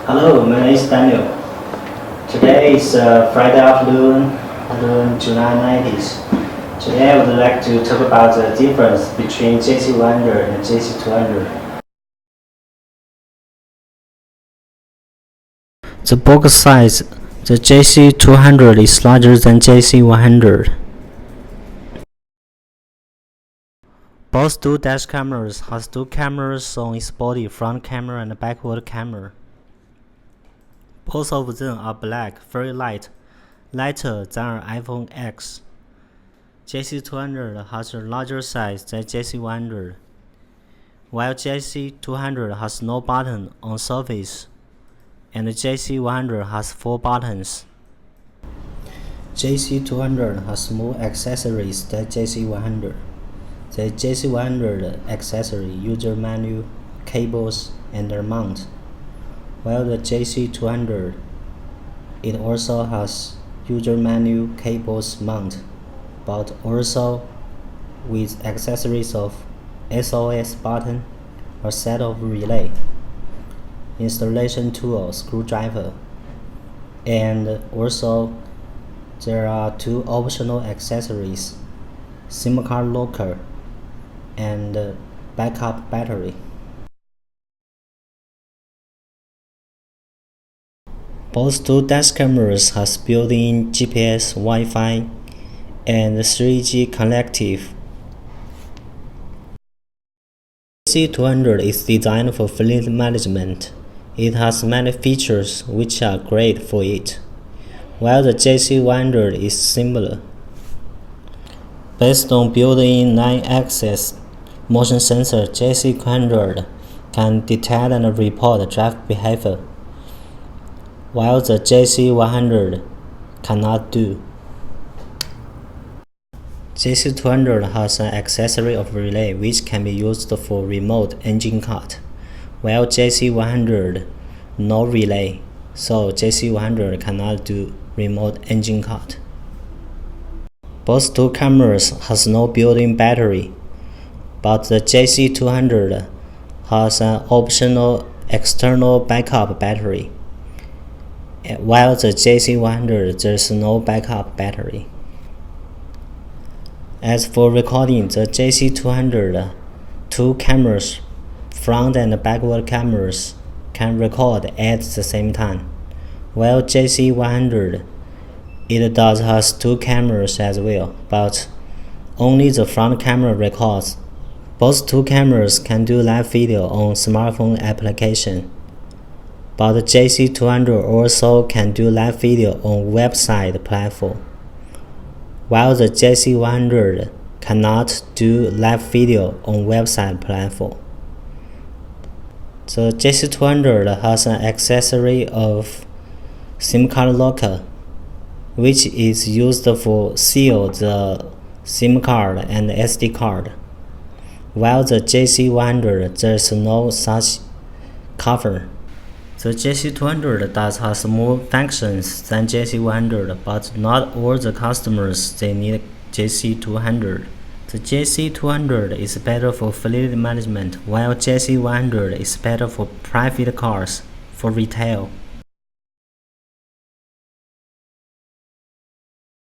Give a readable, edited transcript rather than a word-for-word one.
Hello, my name is Daniel. Today is Friday afternoon, July 90th. Today I would like to talk about the difference between JC100 and JC200. The box size, the JC200 is larger than JC100. Both dual dash cameras has two cameras on its body, front camera and backward camera. Both of them are black, very light, lighter than our iPhone X. JC200 has a larger size than JC100, while JC200 has no button on surface, and JC100 has 4 buttons. JC200 has more accessories than JC100. The JC100 accessory user manual, cables, and a mount, while the JC200 it also has user manual, cables, mount, but also with accessories of SOS button, a set of relay, installation tool, screwdriver, and also there are 2 optional accessories, SIM card locker and backup battery. Both dual dash cameras has built-in GPS, Wi-Fi, and 3G connective. JC200 is designed for fleet management. It has many features which are great for it, while the JC100 is similar. Based on built-in 9-axis motion sensor, JC100 can detect and report traffic behavior, while the JC100 cannot do. JC200 has an accessory of relay which can be used for remote engine cut, while JC100 no relay, so JC100 cannot do remote engine cut. Both two cameras has no built-in battery, but the JC200 has an optional external backup battery, while the JC100 there is no backup battery. As for recording, the JC200 2 cameras, front and backward cameras, can record at the same time, while JC100 it does has 2 cameras as well, but only the front camera records. Both 2 cameras can do live video on smartphone application, but the JC200 also can do live video on website platform, while the JC100 cannot do live video on website platform. The JC200 has an accessory of SIM card locker, which is used for seal the SIM card and SD card, while the JC100 there is no such cover. The JC200 does has more functions than JC100, but not all the customers they need JC200. The JC200 is better for fleet management, while JC100 is better for private cars, for retail.